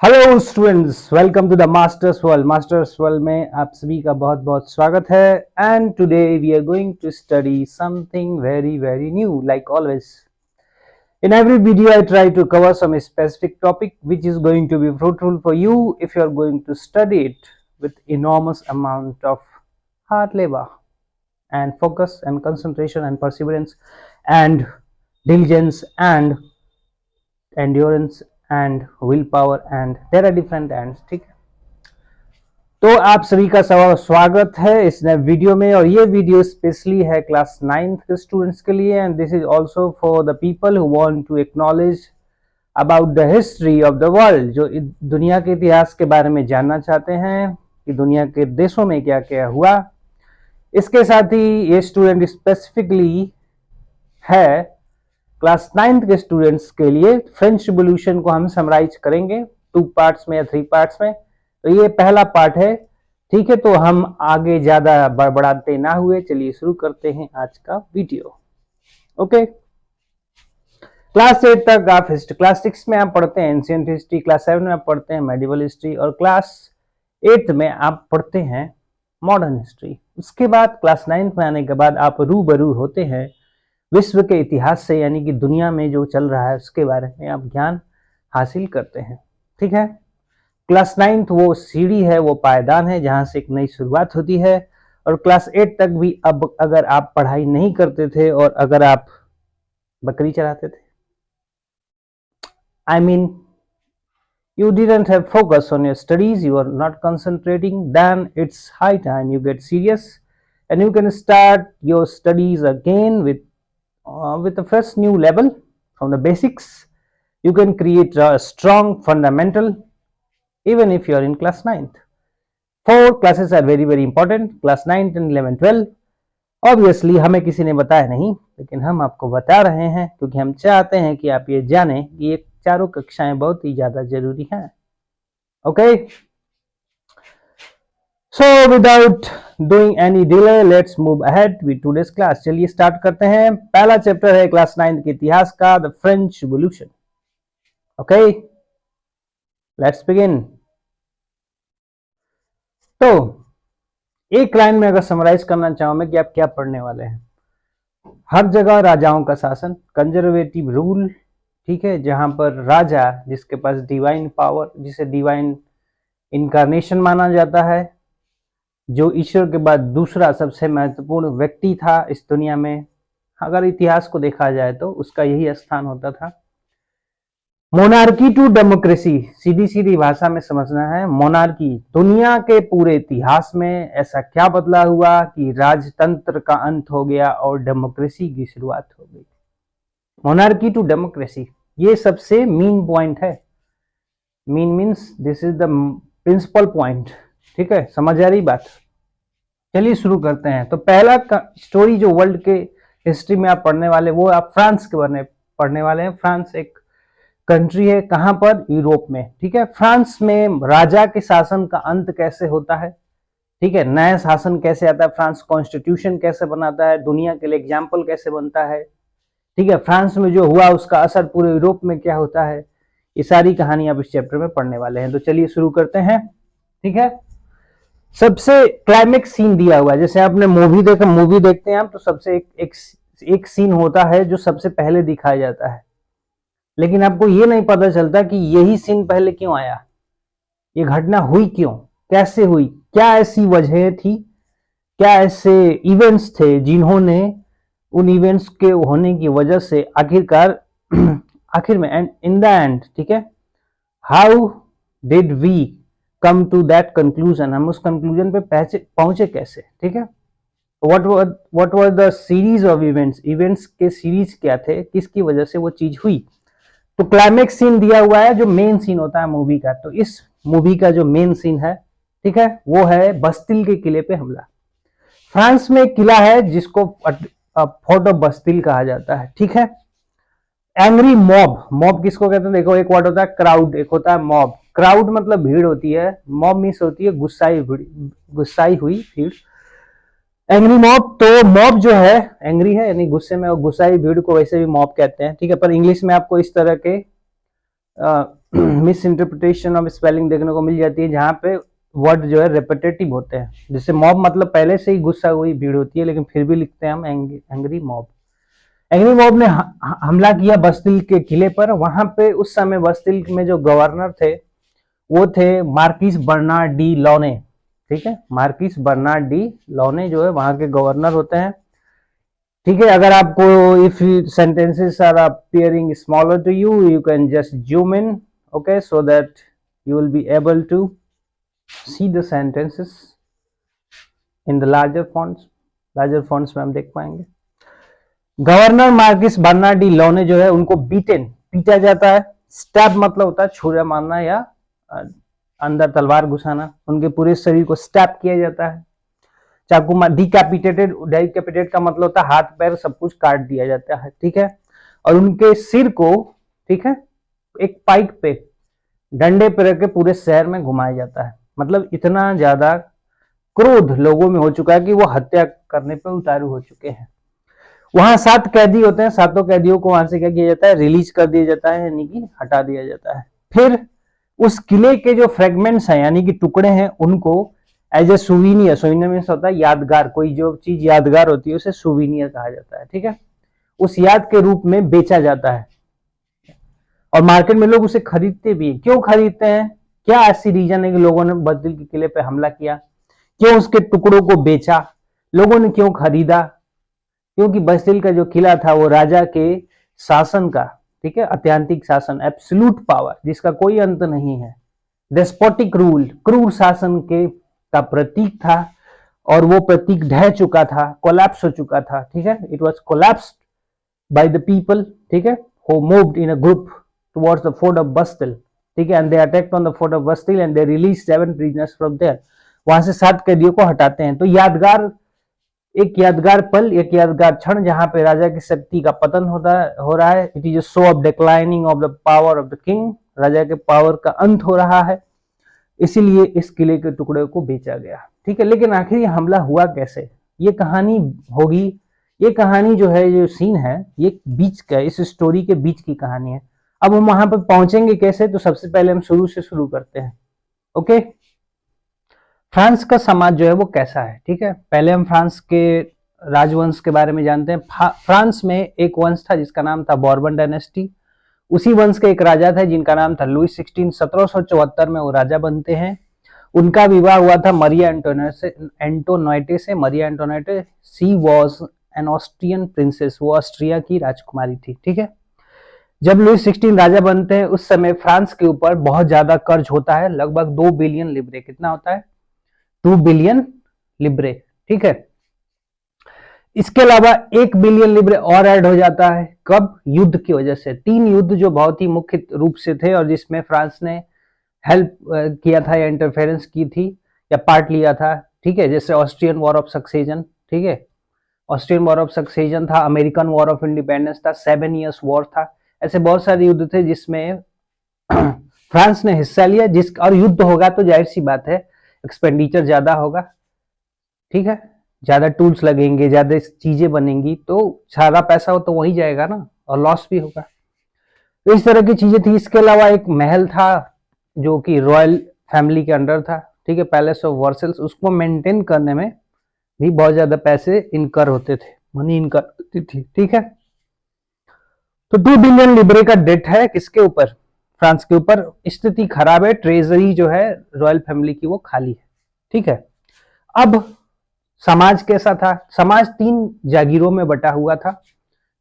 Hello students, welcome to the masters world. Masters world में आप सभी का बहुत बहुत स्वागत है। And today we are going to study something very very new, like always. In every video I try to cover some specific topic which is going to be fruitful for you if you are going to study it with enormous amount of hard labor and focus and concentration and perseverance and diligence and endurance and will power and there are different ends. ठीक है, तो आप सभी का स्वागत है इस नए वीडियो में। और ये वीडियो स्पेशली है क्लास 9th के स्टूडेंट्स के लिए। And this is also for the people who want to acknowledge about the history of the world, जो दुनिया के इतिहास के बारे में जानना चाहते हैं कि दुनिया के देशों में क्या क्या हुआ। इसके साथ ही ये स्टूडेंट स्पेसिफिकली है क्लास 9th के स्टूडेंट्स के लिए। फ्रेंच रिवॉल्यूशन को हम समराइज करेंगे 2 पार्ट्स में या 3 पार्ट्स में। तो ये पहला पार्ट है, ठीक है। तो हम आगे ज्यादा बड़बड़ाते ना हुए चलिए शुरू करते हैं आज का वीडियो। ओके, क्लास 8 तक आप हिस्ट्री, क्लास 6 में आप पढ़ते हैं एंशिएंट हिस्ट्री, क्लास 7 में आप पढ़ते हैं मेडिवल हिस्ट्री और क्लास 8 में आप पढ़ते हैं मॉडर्न हिस्ट्री। उसके बाद क्लास 9th में आने के बाद आप रूबरू होते हैं विश्व के इतिहास से, यानी कि दुनिया में जो चल रहा है उसके बारे में आप ज्ञान हासिल करते हैं। ठीक है, क्लास 9th वो सीढ़ी है, वो पायदान है जहां से एक नई शुरुआत होती है। और क्लास 8 तक भी अब अगर आप पढ़ाई नहीं करते थे और अगर आप बकरी चराते थे, I mean you didn't have focus on your studies, you are not concentrating, then it's high time you get serious and you can start your studies again with a fresh new level from the basics. You can create a strong fundamental even if you are in class 9th. 4 classes are very very important, class 9, 10, 11, 12. Obviously हमें किसी ने बताया नहीं, लेकिन हम आपको बता रहे हैं क्योंकि हम चाहते हैं कि आप ये जानें कि ये चारों कक्षाएं बहुत ही ज्यादा जरूरी हैं। Okay, So without doing any delay, let's move ahead with today's class. चलिए स्टार्ट करते हैं। पहला चैप्टर है क्लास 9th के इतिहास का, the French revolution. Okay, let's begin. तो एक लाइन में अगर समराइज करना चाहूं मैं कि आप क्या पढ़ने वाले हैं, हर जगह राजाओं का शासन, कंजर्वेटिव रूल, ठीक है, जहां पर राजा जिसके पास डिवाइन पावर, जिसे डिवाइन इनकारनेशन माना जाता है, जो ईश्वर के बाद दूसरा सबसे महत्वपूर्ण व्यक्ति था इस दुनिया में, अगर इतिहास को देखा जाए तो उसका यही स्थान होता था। मोनार्की टू डेमोक्रेसी, सीधी सीधी भाषा में समझना है, मोनार्की, दुनिया के पूरे इतिहास में ऐसा क्या बदला हुआ कि राजतंत्र का अंत हो गया और डेमोक्रेसी की शुरुआत हो गई। मोनार्की टू डेमोक्रेसी, ये सबसे मेन पॉइंट है। Main means this is the principal point. ठीक है, समझ आ रही बात। चलिए शुरू करते हैं। तो पहला स्टोरी जो वर्ल्ड के हिस्ट्री में आप पढ़ने वाले, वो आप फ्रांस के बारे में पढ़ने वाले हैं। फ्रांस एक कंट्री है, कहां पर, यूरोप में। ठीक है, फ्रांस में राजा के शासन का अंत कैसे होता है, ठीक है, नया शासन कैसे आता है, फ्रांस कॉन्स्टिट्यूशन कैसे बनाता है, दुनिया के लिए एग्जाम्पल कैसे बनता है, ठीक है, फ्रांस में जो हुआ उसका असर पूरे यूरोप में क्या होता है, ये सारी कहानी आप इस चैप्टर में पढ़ने वाले हैं। तो चलिए शुरू करते हैं। ठीक है, सबसे क्लाइमेक्स सीन दिया हुआ है, जैसे आपने मूवी देखा, मूवी देखते हैं आप तो सबसे एक सीन होता है जो सबसे पहले दिखाया जाता है, लेकिन आपको ये नहीं पता चलता कि यही सीन पहले क्यों आया, ये घटना हुई क्यों, कैसे हुई, क्या ऐसी वजह थी, क्या ऐसे इवेंट्स थे जिन्होंने उन इवेंट्स के होने की वजह से आखिरकार आखिर में इन द एंड, ठीक है, how did we come to that conclusion, हम उस कंक्लूजन पे पहुंचे कैसे। ठीक है, what were the series of events, events के सीरीज क्या थे, किसकी वजह से वो चीज हुई। तो क्लाइमेक्स सीन दिया हुआ है जो मेन सीन होता है मूवी का। तो इस मूवी का जो मेन सीन है, ठीक है, वो है बस्तिल के किले पे हमला। फ्रांस में एक किला है जिसको फोर्ट ऑफ बस्तिल कहा जाता है। ठीक है, एंग्री मॉब, मॉब किसको कहते हैं, देखो एक वर्ड होता है क्राउड, एक होता है मॉब। क्राउड मतलब भीड़ होती है, मॉब मीन्स होती है गुस्साई हुई भीड़। एंग्री मॉब, तो मॉब जो है एंग्री है यानी गुस्से में, और गुस्साई भीड़ को वैसे भी मॉब कहते हैं। ठीक है, पर इंग्लिश में आपको इस तरह के मिस इंटरप्रिटेशन ऑफ स्पेलिंग देखने को मिल जाती है, जहाँ पे वर्ड जो है रिपीटेटिव होते हैं। जैसे मॉब मतलब पहले से ही गुस्सा हुई भीड़ होती है, लेकिन फिर भी लिखते हैं हम एंग्री मॉब। एंग्री मॉब ने हमला किया बस्तिल के किले पर। वहां पे उस समय बस्तिल में जो गवर्नर थे वो थे मार्किस बर्नार्ड डी लॉने। ठीक है, मार्किस बर्नार्ड डी लॉने जो है वहां के गवर्नर होते हैं। ठीक है, अगर आपको if sentences are appearing smaller to you can just zoom in, okay, so that you will be able to see the sentences in the larger fonts में हम देख पाएंगे। Governor Marquis Bernard de Launay जो है उनको पीटा जाता है। स्टैब मतलब होता है छुरा मारना या अंदर तलवार घुसाना। उनके पूरे शरीर को स्टैब किया जाता है, चाकू मार। डिकैपिटेट का मतलब होता है हाथ पैर सब कुछ काट दिया जाता है। ठीक है, और उनके सिर को, ठीक है, एक पाइक पे डंडे पे रख के पूरे शहर में घुमाया जाता है। मतलब इतना ज्यादा क्रोध लोगों में हो चुका है कि वो हत्या करने पे उतारू हो चुके हैं। वहां 7 कैदी होते हैं, 7 कैदियों को वहां से क्या किया जाता है, रिलीज कर दिया जाता है, यानी कि हटा दिया जाता है। फिर उस किले के जो फ्रेगमेंट्स हैं यानी कि टुकड़े हैं, उनको एज ए सुवीनियर मीन्स होता है यादगार, कोई जो चीज यादगार होती है उसे सुवीनियर कहा जाता है। ठीक है, उस याद के रूप में बेचा जाता है और मार्केट में लोग उसे खरीदते भी हैं। क्यों खरीदते हैं, क्या ऐसी रीजन है कि लोगों ने बस्तिल के किले पे हमला किया, क्यों उसके टुकड़ों को बेचा, लोगों ने क्यों खरीदा? क्योंकि बस्तिल का जो किला था वो राजा के शासन का, ठीक है, अत्यंतिक शासन, एब्सोल्यूट पावर जिसका कोई अंत नहीं है, डेस्पोटिक रूल, क्रूर शासन के का प्रतीक था। और वो प्रतीक ढह चुका था, कोलैप्स हो चुका था। ठीक है, it was collapsed by the people, ठीक है, who moved in a group towards the fort of Bastille. ठीक है, and they attacked on the fort of Bastille and they release 7 prisoners from there. वहां से 7 कैदियों को हटाते हैं। तो यादगार, एक यादगार पल, एक यादगार क्षण जहां पे राजा की शक्ति का पतन हो रहा है। It is a show of declining of the power of the king, राजा के पावर का अंत हो रहा है, इसीलिए इस किले के टुकड़े को बेचा गया। ठीक है, लेकिन आखिर ये हमला हुआ कैसे, ये कहानी होगी, ये कहानी जो है, जो सीन है, ये बीच का, इस स्टोरी के बीच की कहानी है। अब हम वहां पर पहुंचेंगे कैसे, तो सबसे पहले हम शुरू से शुरू करते हैं। ओके, फ्रांस का समाज जो है वो कैसा है। ठीक है, पहले हम फ्रांस के राजवंश के बारे में जानते हैं। फ्रांस में एक वंश था जिसका नाम था बॉर्बन डायनेस्टी। उसी वंश के एक राजा थे जिनका नाम था लुई 16। 1774 में वो राजा बनते हैं। उनका विवाह हुआ था मरिया एंटोनोइटे से। मरिया एंटोनोइटे, सी वॉज एन ऑस्ट्रियन प्रिंसेस, वो ऑस्ट्रिया की राजकुमारी थी। ठीक है, जब लुई 16 राजा बनते हैं उस समय फ्रांस के ऊपर बहुत ज्यादा कर्ज होता है, लगभग 2 बिलियन लिब्रे। कितना होता है? 2 बिलियन लिब्रे। ठीक है, इसके अलावा 1 बिलियन लिब्रे और ऐड हो जाता है। कब? युद्ध की वजह से। 3 युद्ध जो बहुत ही मुख्य रूप से थे और जिसमें फ्रांस ने हेल्प किया था या इंटरफेरेंस की थी या पार्ट लिया था। ठीक है, जैसे ऑस्ट्रियन वॉर ऑफ सक्सेशन, ठीक है, ऑस्ट्रियन वॉर ऑफ सक्सेशन था, अमेरिकन वॉर ऑफ इंडिपेंडेंस था, 7 इयर्स वॉर था। ऐसे बहुत सारे युद्ध थे जिसमें फ्रांस ने हिस्सा लिया। और युद्ध होगा तो जाहिर सी बात है एक्सपेंडिचर ज्यादा होगा। ठीक है, ज्यादा टूल्स लगेंगे, ज्यादा चीजें बनेंगी, तो सारा पैसा हो तो वही जाएगा ना, और लॉस भी होगा। तो इस तरह की चीजें थी। इसके अलावा एक महल था जो कि रॉयल फैमिली के अंडर था। ठीक है, पैलेस ऑफ वर्सेल्स, उसको मेंटेन करने में भी बहुत ज्यादा पैसे इनकर होते थे, मनी इनकर होती थी। ठीक है, तो 2 बिलियन लिब्रे का डेट है किसके ऊपर? फ्रांस के ऊपर। स्थिति खराब है, ट्रेजरी जो है रॉयल फैमिली की वो खाली है। ठीक है, अब समाज कैसा था? समाज 3 जागीरों में बटा हुआ था।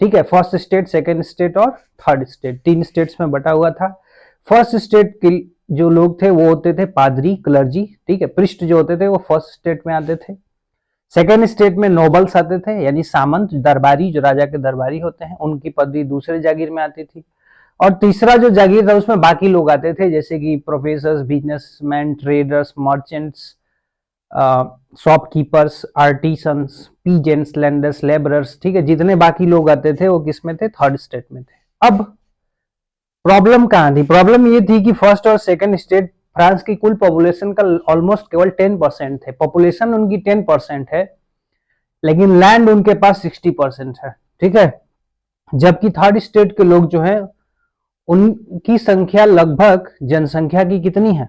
ठीक है, फर्स्ट स्टेट, सेकंड स्टेट और थर्ड स्टेट, 3 स्टेट्स में बटा हुआ था। फर्स्ट स्टेट के जो लोग थे वो होते थे पादरी, क्लर्जी। ठीक है, पृष्ठ जो होते थे वो फर्स्ट स्टेट में आते थे। सेकेंड स्टेट में नोबल्स आते थे, यानी सामंत, दरबारी, जो राजा के दरबारी होते हैं, उनकी पदवी दूसरे जागीर में आती थी। और तीसरा जो जागीर था उसमें बाकी लोग आते थे, जैसे कि professors, businessman, traders, merchants, shopkeepers, artisans, peasants, landers, labourers. ठीक है, जितने बाकी लोग आते थे वो किस में थे? थर्ड स्टेट में थे। अब प्रॉब्लम कहां थी? प्रॉब्लम ये थी कि फर्स्ट और सेकंड स्टेट फ्रांस की कुल पॉपुलेशन का ऑलमोस्ट केवल 10% है। पॉपुलेशन उनकी 10% है, लेकिन लैंड उनके पास 60% है। ठीक है, जबकि थर्ड स्टेट के लोग जो हैं उनकी संख्या लगभग जनसंख्या की कितनी है,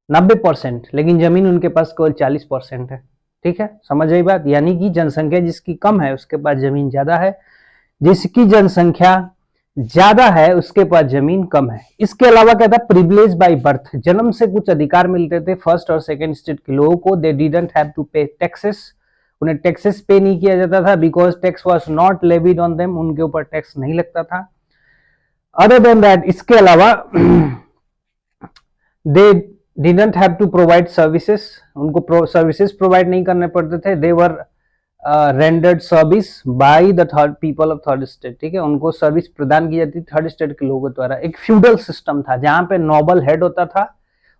90%, लेकिन जमीन उनके पास केवल 40% है। ठीक है, समझ आई बात। यानी कि जनसंख्या जिसकी कम है उसके पास जमीन ज्यादा है, जिसकी जनसंख्या ज्यादा है उसके पास जमीन कम है। इसके अलावा क्या था, प्रिविलेज बाय बर्थ, जन्म से कुछ अधिकार मिलते थे फर्स्ट और सेकंड स्टेट के लोगों को। दे डिडंट हैव टू पे टैक्सेस, उन्हें टैक्सेस पे नहीं किया जाता था, because tax was not levied on them, उनके ऊपर टैक्स नहीं लगता था। अदर देन दैट, इसके अलावा they didn't have to provide services, उनको सर्विसेज प्रोवाइड नहीं करने पड़ते थे। They were rendered service by the third people of third state. ठीक है, उनको सर्विस प्रदान की जाती थी थर्ड स्टेट के लोगों द्वारा। एक फ्यूडल सिस्टम था जहां पे नोबल हेड होता था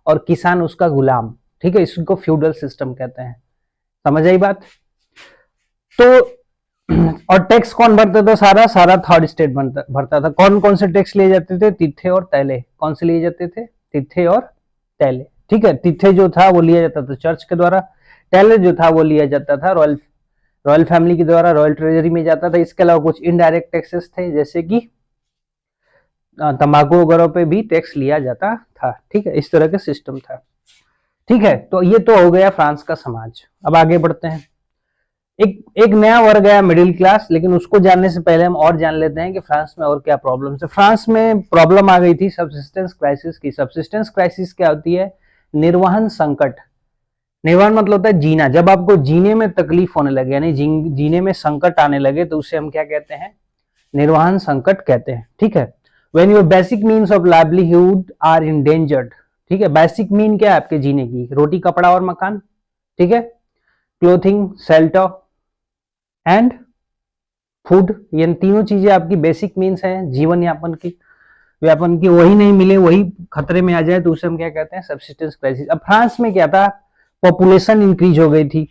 और किसान उसका गुलाम। ठीक है, इसको फ्यूडल सिस्टम कहते हैं। समझ आई बात। तो और टैक्स कौन भरता था, सारा सारा थर्ड स्टेट भरता था। कौन कौन से टैक्स लिए जाते थे, तिथे और तैले। कौन से लिए जाते थे, तिथे और तैले। ठीक है, तिथे जो था वो लिया जाता था चर्च के द्वारा, तैले जो था वो लिया जाता था रॉयल फैमिली के द्वारा, रॉयल ट्रेजरी में जाता था। इसके अलावा कुछ इनडायरेक्ट टैक्सेस थे, जैसे कि तंबाकू वगैरह पे भी टैक्स लिया जाता था। ठीक है, इस तरह का सिस्टम था। ठीक है, तो ये तो हो गया फ्रांस का समाज। अब आगे बढ़ते हैं। एक नया वर्ग आया, मिडिल क्लास। लेकिन उसको जानने से पहले हम और जान लेते हैं कि फ्रांस में और क्या प्रॉब्लम्स है। फ्रांस में प्रॉब्लम आ गई थी सबसिस्टेंस क्राइसिस की। सबसिस्टेंस क्राइसिस क्या होती है, निर्वहन संकट। निर्वहन मतलब होता है जीना। जब आपको जीने में तकलीफ होने लगे, यानी जीने में संकट आने लगे, तो उसे हम क्या कहते हैं, निर्वहन संकट कहते हैं। ठीक है, when your basic means of livelihood are endangered. ठीक है, बेसिक मीन क्या है आपके जीने की, रोटी कपड़ा और मकान। ठीक है, क्लोथिंग, शेल्टर एंड फूड, ये तीनों चीजें आपकी बेसिक मीन्स हैं जीवन यापन की। वही नहीं मिले, वही खतरे में आ जाए, तो उसे हम क्या कहते हैं, सबसिस्टेंस क्राइसिस। अब फ्रांस में क्या था, पॉपुलेशन इंक्रीज हो गई थी।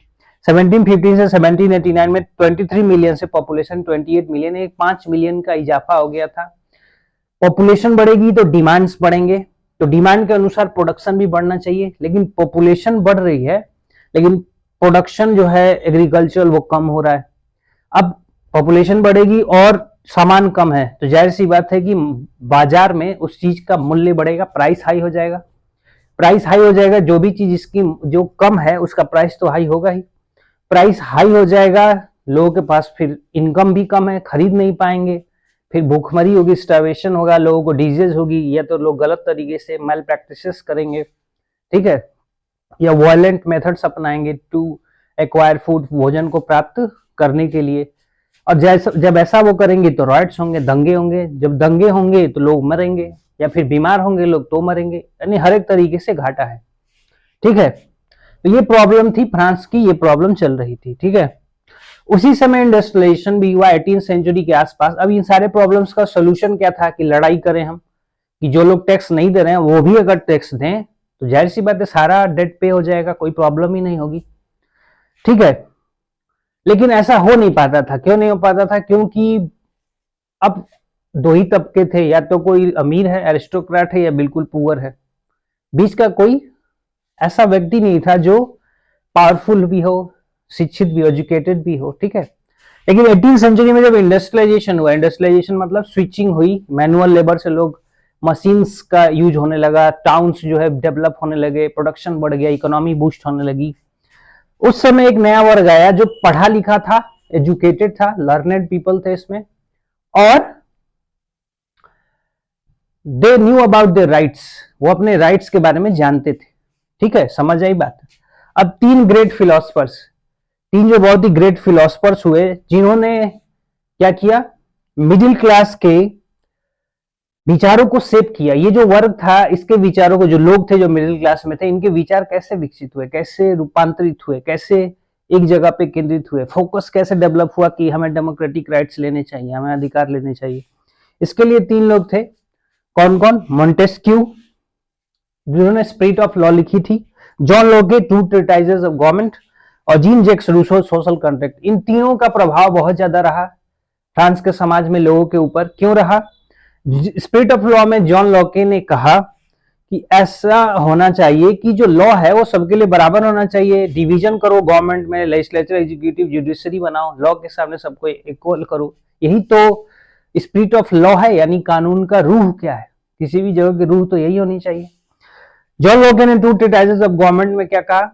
1715 से 1789 में 23 मिलियन से पॉपुलेशन 28 मिलियन, एक 5 मिलियन का इजाफा हो गया था। पॉपुलेशन बढ़ेगी तो डिमांड्स बढ़ेंगे, तो डिमांड के अनुसार प्रोडक्शन भी बढ़ना चाहिए। लेकिन पॉपुलेशन बढ़ रही है, लेकिन प्रोडक्शन जो है एग्रीकल्चर वो कम हो रहा है। अब पॉपुलेशन बढ़ेगी और सामान कम है, तो जाहिर सी बात है कि बाजार में उस चीज का मूल्य बढ़ेगा, प्राइस हाई हो जाएगा। प्राइस हाई हो जाएगा, जो भी चीज इसकी जो कम है उसका प्राइस तो हाई होगा ही। प्राइस हाई हो जाएगा, लोगों के पास फिर इनकम भी कम है, खरीद नहीं पाएंगे, फिर भूखमरी होगी, स्टार्वेशन होगा, लोगों को डिजीज होगी, या तो लोग गलत तरीके से मैल प्रैक्टिसेस करेंगे। ठीक है, या वायलेंट मेथड्स अपनाएंगे टू एक्वायर फूड, भोजन को प्राप्त करने के लिए। और जब ऐसा वो करेंगे तो राइट्स होंगे, दंगे होंगे। जब दंगे होंगे तो लोग मरेंगे, या फिर बीमार होंगे लोग तो मरेंगे, यानी हर एक तरीके से घाटा है। ठीक है, तो ये प्रॉब्लम थी फ्रांस की, ये प्रॉब्लम चल रही थी। ठीक है, उसी समय इंडस्ट्रियलाइजेशन भी हुआ 18th सेंचुरी के आसपास। अब इन सारे प्रॉब्लम्स का सोल्यूशन क्या था, कि लड़ाई करें हम, कि जो लोग टैक्स नहीं दे रहे हैं वो भी अगर टैक्स दें तो जाहिर सी बात है सारा डेट पे हो जाएगा, कोई प्रॉब्लम ही नहीं होगी। ठीक है, लेकिन ऐसा हो नहीं पाता था। क्यों नहीं हो पाता था, क्योंकि अब दो ही तबके थे, या तो कोई अमीर है, एरिस्टोक्रेट है, या बिल्कुल पुअर है। बीच का कोई ऐसा व्यक्ति नहीं था जो पावरफुल भी हो, शिक्षित भी, एजुकेटेड भी हो। ठीक है, लेकिन 18th सेंचुरी में जब इंडस्ट्रियलाइजेशन हुआ, इंडस्ट्रियलाइजेशन मतलब स्विचिंग हुई, मैनुअल लेबर से लोग मशीन्स का यूज होने लगा, टाउन्स जो है डेवलप होने लगे, प्रोडक्शन बढ़ गया, इकोनॉमी बूस्ट होने लगी। उस समय एक नया वर्ग आया जो पढ़ा लिखा था, एजुकेटेड था, लर्नेड पीपल थे इसमें, और they knew about their rights, वो अपने राइट्स के बारे में जानते थे। ठीक है, समझ आई बात। अब तीन जो बहुत ही ग्रेट फिलोसफर्स हुए, जिन्होंने क्या किया, मिडिल क्लास के विचारों को शेप किया। ये जो वर्ग था, इसके विचारों को, जो लोग थे जो मिडिल क्लास में थे, इनके विचार कैसे विकसित हुए, कैसे रूपांतरित हुए, कैसे एक जगह पे केंद्रित हुए, फोकस कैसे डेवलप हुआ कि हमें डेमोक्रेटिक राइट्स लेने चाहिए, हमें अधिकार लेने चाहिए। इसके लिए तीन लोग थे। कौन कौन, मॉन्टेस्क्यू जिन्होंने स्पिरिट ऑफ लॉ लिखी थी, John Locke two treatises of government, और Jean Jacques Rousseau social contract. इन तीनों का प्रभाव बहुत ज्यादा रहा फ्रांस के समाज में लोगों के ऊपर। क्यों रहा, स्पिरिट ऑफ लॉ में जॉन लॉके ने कहा कि ऐसा होना चाहिए कि जो लॉ है वो सबके लिए बराबर होना चाहिए, डिवीजन करो गवर्नमेंट में, लेजिस्लेचर, एग्जीक्यूटिव, जुडिशरी बनाओ, लॉ के सामने सबको इक्वल करो। यही तो स्पिरिट ऑफ लॉ है, यानी कानून का रूह क्या है, किसी भी जगह की रूह तो यही होनी चाहिए। जॉन लॉक ने टू ट्रीटाइजेस ऑफ गवर्नमेंट में क्या कहा,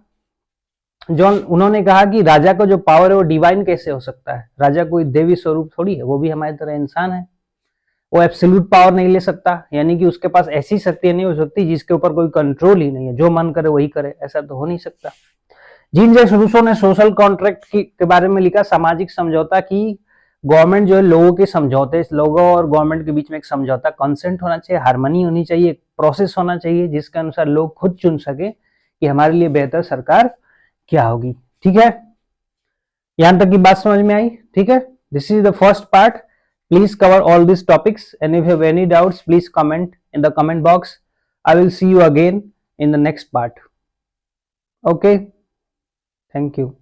उन्होंने कहा कि राजा का जो पावर है वो डिवाइन कैसे हो सकता है, राजा कोई देवी स्वरूप थोड़ी है, वो भी हमारी तरह इंसान है, वो एब्सोल्यूट पावर नहीं ले सकता, यानी कि उसके पास ऐसी शक्ति नहीं हो सकती जिसके ऊपर कोई कंट्रोल ही नहीं है, जो मन करे वही करे, ऐसा तो हो नहीं सकता। जीन जैक्स रूसो ने सोशल कॉन्ट्रैक्ट के बारे में लिखा, सामाजिक समझौता की गवर्नमेंट जो है लोगों के समझौते, लोगों और गवर्नमेंट के बीच में एक समझौता, कंसेंट होना चाहिए, हार्मनी होनी चाहिए, एक प्रोसेस होना चाहिए जिसके अनुसार लोग खुद चुन सके कि हमारे लिए बेहतर सरकार क्या होगी। ठीक है, यहां तक की बात समझ में आई? ठीक है, this is the first part. Please cover all this topics and if you have any doubts please comment in the comment box. I will see you again in the next part. Okay, thank you.